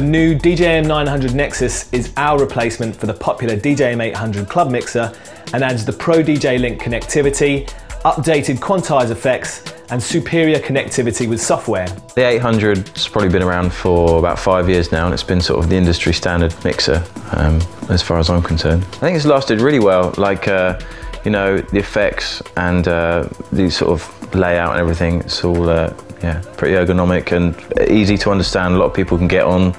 new DJM-900 Nexus is our replacement for the popular DJM-800 club mixer and adds the Pro DJ Link connectivity, updated quantized effects, and superior connectivity with software. The 800's probably been around for about 5 years now, and it's been sort of the industry standard mixer as far as I'm concerned. I think it's lasted really well, like you know, the effects and the sort of layout and everything. It's all yeah, pretty ergonomic and easy to understand. A lot of people can get on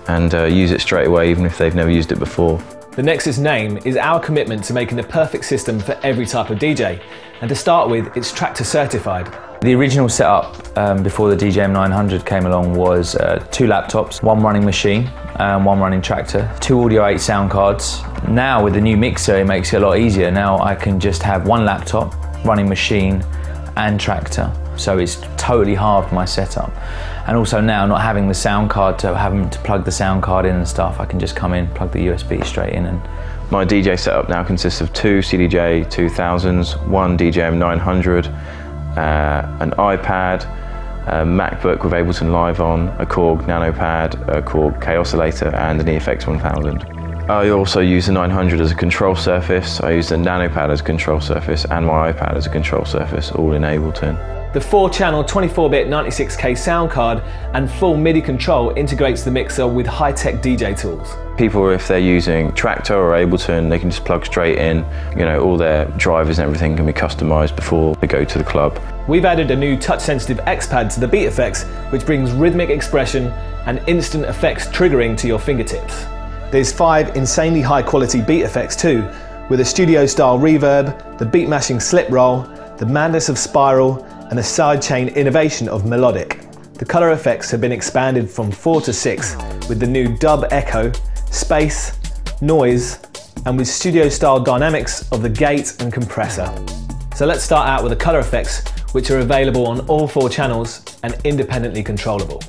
and use it straight away, even if they've never used it before. The Nexus name is our commitment to making the perfect system for every type of DJ. And to start with, it's Tractor certified. The original setup before the DJM-900 came along was 2 laptops, 1 running machine, 1 running Tractor, 2 Audio 8 sound cards. Now with the new mixer, it makes it a lot easier. Now I can just have 1 laptop, running machine and Tractor. So it's totally halved my setup. And also now not having the sound card, to having to plug the sound card in and stuff, I can just come in, plug the USB straight in. And my DJ setup now consists of 2 CDJ-2000s, 1 DJM-900, an iPad, a MacBook with Ableton Live on, a Korg Nano Pad, a Korg K oscillator, and an EFX 1000. I also use the 900 as a control surface. I use the Nano Pad as a control surface and my iPad as a control surface, all in Ableton. The 4-channel 24-bit 96K sound card and full MIDI control integrates the mixer with high-tech DJ tools. People, if they're using Tractor or Ableton, they can just plug straight in. You know, all their drivers and everything can be customized before they go to the club. We've added a new touch-sensitive X-Pad to the beat effects, which brings rhythmic expression and instant effects triggering to your fingertips. There's 5 insanely high-quality beat effects too, with a studio-style reverb, the beat-mashing slip roll, the madness of spiral, and a sidechain innovation of melodic. The color effects have been expanded from 4 to 6 with the new dub echo, space, noise, and with studio-style dynamics of the gate and compressor. So let's start out with the color effects, which are available on all 4 channels and independently controllable.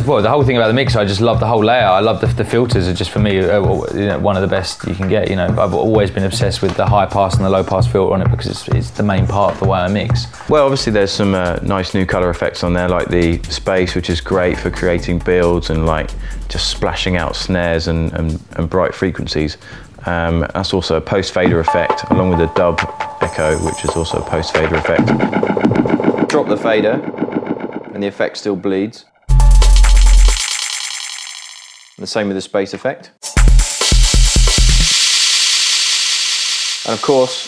Well, the whole thing about the mixer, I just love the whole layout. I love the filters are just, for me, you know, one of the best you can get. You know, I've always been obsessed with the high pass and the low pass filter on it because it's the main part of the way I mix. Well, obviously there's some nice new color effects on there, like the space, which is great for creating builds and like just splashing out snares and bright frequencies. That's also a post fader effect, along with the dub echo, which is also a post fader effect. Drop the fader and the effect still bleeds. The same with the space effect. And of course,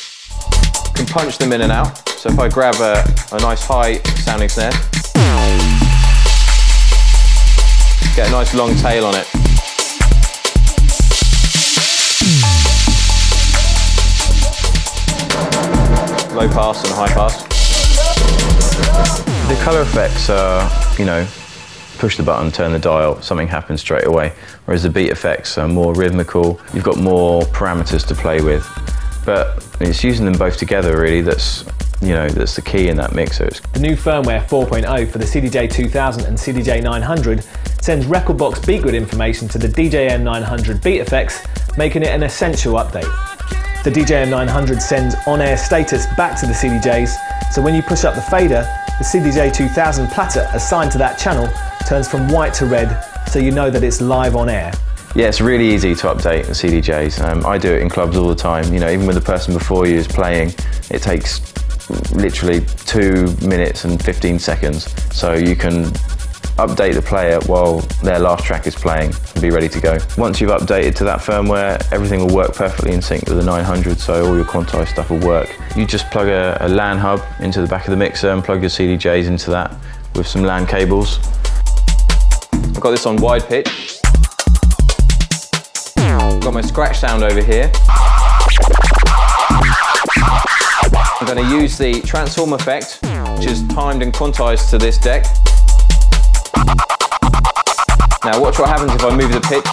you can punch them in and out. So if I grab a nice high sounding snare, get a nice long tail on it. Low pass and high pass. The color effects are, you know, push the button, turn the dial, something happens straight away. Whereas the beat effects are more rhythmical, you've got more parameters to play with. But it's using them both together really that's, you know, that's the key in that mixer. The new firmware 4.0 for the CDJ-2000 and CDJ-900 sends rekordbox beat grid information to the DJM-900 beat effects, making it an essential update. The DJM-900 sends on-air status back to the CDJs, so when you push up the fader, the CDJ-2000 platter assigned to that channel turns from white to red, so you know that it's live on air. Yeah, it's really easy to update the CDJs. I do it in clubs all the time. You know, even with the person before you is playing, it takes literally 2 minutes and 15 seconds. So you can update the player while their last track is playing and be ready to go. Once you've updated to that firmware, everything will work perfectly in sync with the 900, so all your quantized stuff will work. You just plug a LAN hub into the back of the mixer and plug your CDJs into that with some LAN cables. I've got this on wide pitch. I've got my scratch sound over here. I'm going to use the transform effect, which is timed and quantized to this deck. Now watch what happens if I move the pitch.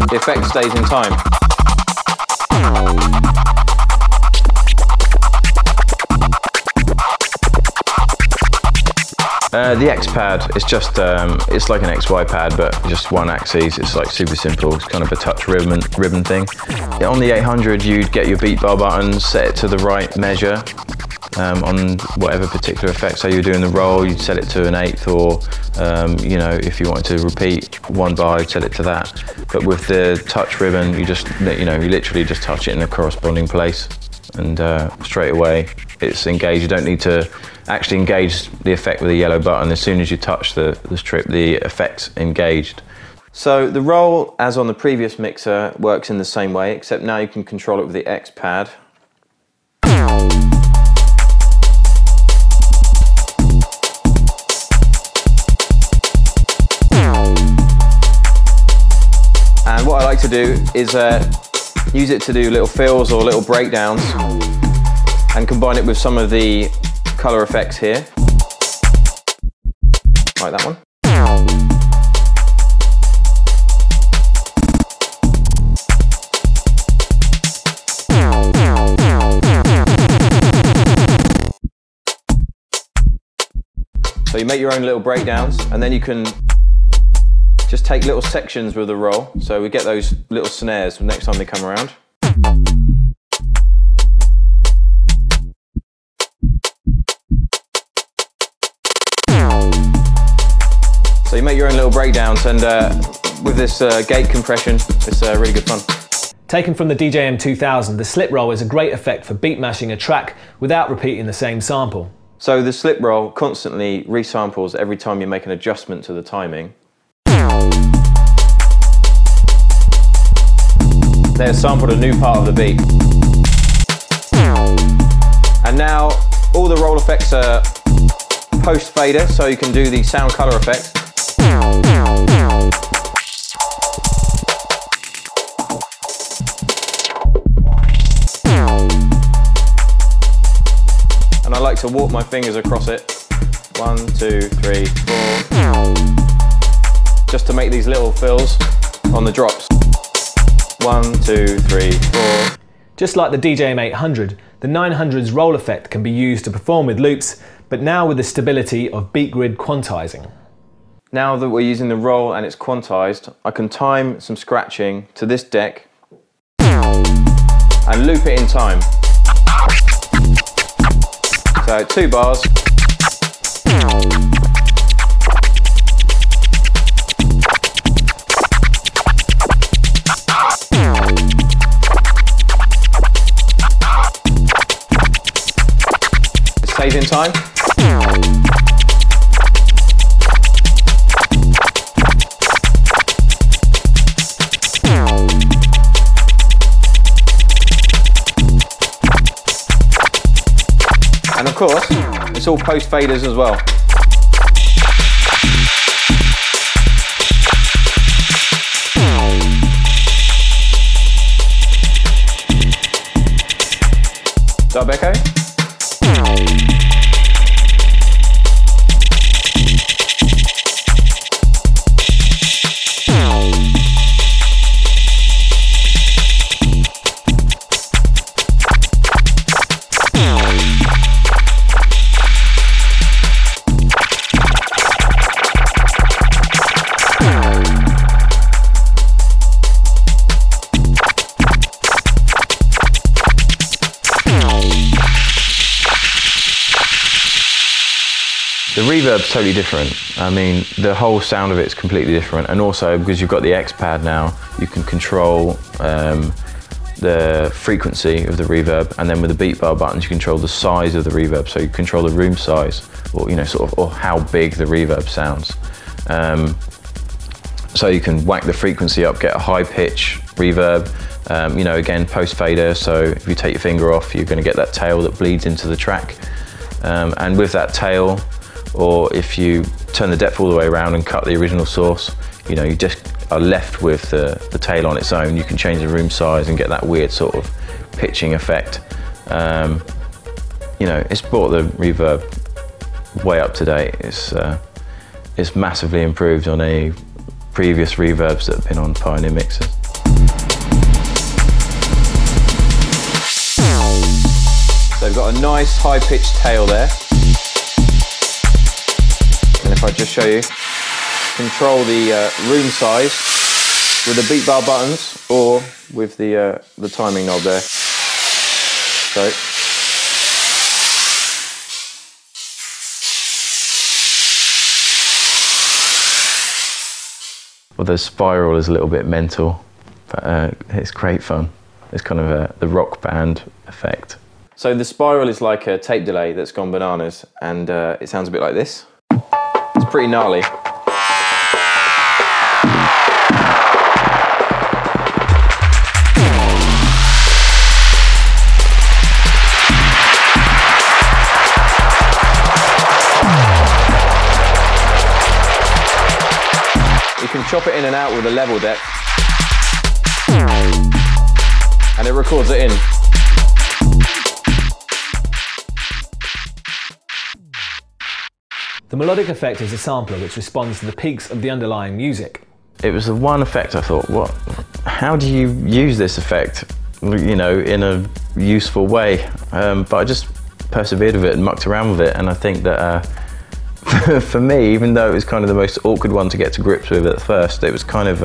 The effect stays in time. The X-Pad is just, it's like an XY pad, but just one axis. It's like super simple. It's kind of a touch ribbon thing. On the 800, you'd get your beat bar buttons, set it to the right measure, on whatever particular effect. So you're doing the roll, you'd set it to an eighth, or you know, if you wanted to repeat one bar, you'd set it to that. But with the touch ribbon, you just, you know, you literally just touch it in a corresponding place, and straight away it's engaged. You don't need to actually engage the effect with a yellow button. As soon as you touch the strip, the effect's engaged. So the roll, as on the previous mixer, works in the same way, except now you can control it with the X pad. And what I like to do is use it to do little fills or little breakdowns, and combine it with some of the colour effects here, like that one. So you make your own little breakdowns, and then you can just take little sections with the roll, so we get those little snares next time they come around. So you make your own little breakdowns, and with this gate compression, it's really good fun. Taken from the DJM-900, the slip roll is a great effect for beat mashing a track without repeating the same sample. So the slip roll constantly resamples every time you make an adjustment to the timing. They've sampled a new part of the beat. And now all the roll effects are post fader, so you can do the sound color effect. And I like to walk my fingers across it. 1, 2, 3, 4. Just to make these little fills on the drops. 1, 2, 3, 4. Just like the DJM-800, the 900's roll effect can be used to perform with loops, but now with the stability of beat grid quantizing. Now that we're using the roll and it's quantized, I can time some scratching to this deck and loop it in time. So 2 bars. It stays in time. And of course, it's all post faders as well. Dub echo. The reverb's totally different. I mean, the whole sound of it's completely different, and also because you've got the X pad now, you can control the frequency of the reverb, and then with the beat bar buttons you control the size of the reverb, so you control the room size, or you know, sort of, or how big the reverb sounds. So you can whack the frequency up, get a high pitch reverb, you know, again post fader, so if you take your finger off you're going to get that tail that bleeds into the track, and with that tail, or if you turn the depth all the way around and cut the original source, you know, you just are left with the tail on its own. You can change the room size and get that weird sort of pitching effect. You know, it's brought the reverb way up to date. It's massively improved on any previous reverbs that have been on Pioneer mixers. So we've got a nice high-pitched tail there. And if I just show you, control the room size with the beat bar buttons or with the timing knob there. So Well, the spiral is a little bit mental, but it's great fun. It's kind of the rock band effect. So the spiral is like a tape delay that's gone bananas, and it sounds a bit like this. It's pretty gnarly. You can chop it in and out with a level depth, and it records it in. The melodic effect is a sampler which responds to the peaks of the underlying music. It was the one effect I thought, what? How do you use this effect, you know, in a useful way? But I just persevered with it and mucked around with it, and I think that for me, even though it was kind of the most awkward one to get to grips with at first, it was kind of,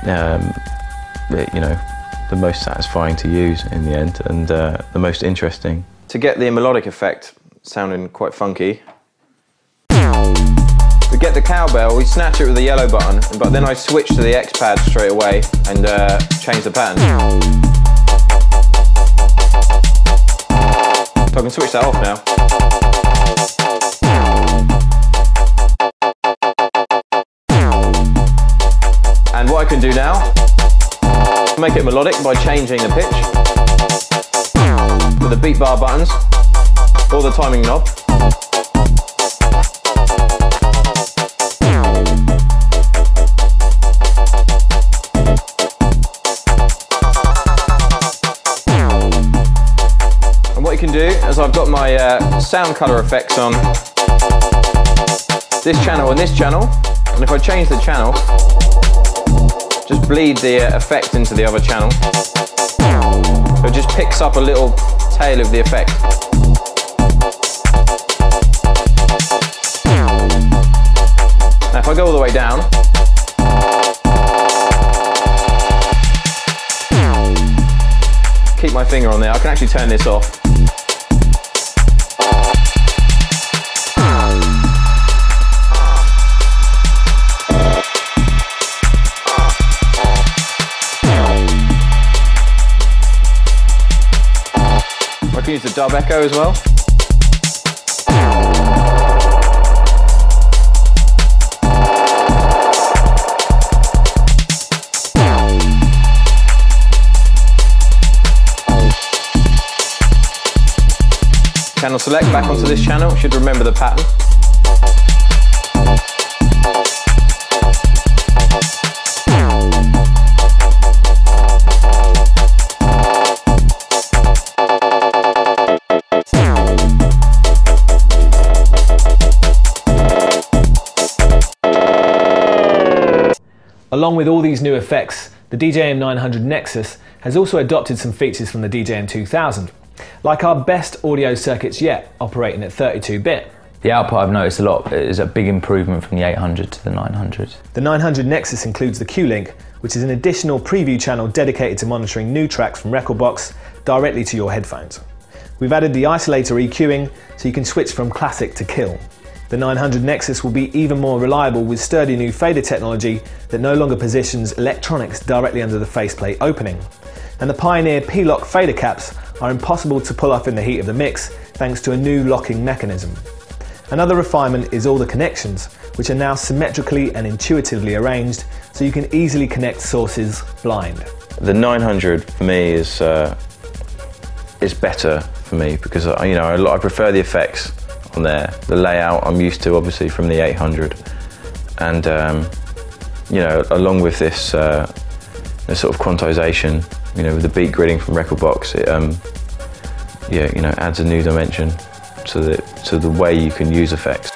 you know, the most satisfying to use in the end, and the most interesting. To get the melodic effect sounding quite funky, to get the cowbell, we snatch it with the yellow button, but then I switch to the X pad straight away and change the pattern. So I can switch that off now. And what I can do now, make it melodic by changing the pitch with the beat bar buttons or the timing knob. And what you can do is I've got my sound color effects on this channel and this channel, and if I change the channel, just bleed the effect into the other channel. So it just picks up a little tail of the effect. Now if I go all the way down, keep my finger on there, I can actually turn this off. I can use the dub echo as well. Channel select back onto this channel, should remember the pattern. Along with all these new effects, the DJM-900 Nexus has also adopted some features from the DJM-2000, like our best audio circuits yet, operating at 32-bit. The output I've noticed a lot is a big improvement from the 800 to the 900. The 900 Nexus includes the Q-Link, which is an additional preview channel dedicated to monitoring new tracks from rekordbox directly to your headphones. We've added the isolator EQing, so you can switch from classic to kill. The 900 Nexus will be even more reliable with sturdy new fader technology that no longer positions electronics directly under the faceplate opening. And the Pioneer P-Lock fader caps are impossible to pull off in the heat of the mix thanks to a new locking mechanism. Another refinement is all the connections, which are now symmetrically and intuitively arranged so you can easily connect sources blind. The 900 for me is better for me because you know, I prefer the effects on there. The layout I'm used to obviously from the 800, and you know, along with this sort of quantization, you know, with the beat gridding from rekordbox, it yeah, you know, adds a new dimension to the way you can use effects.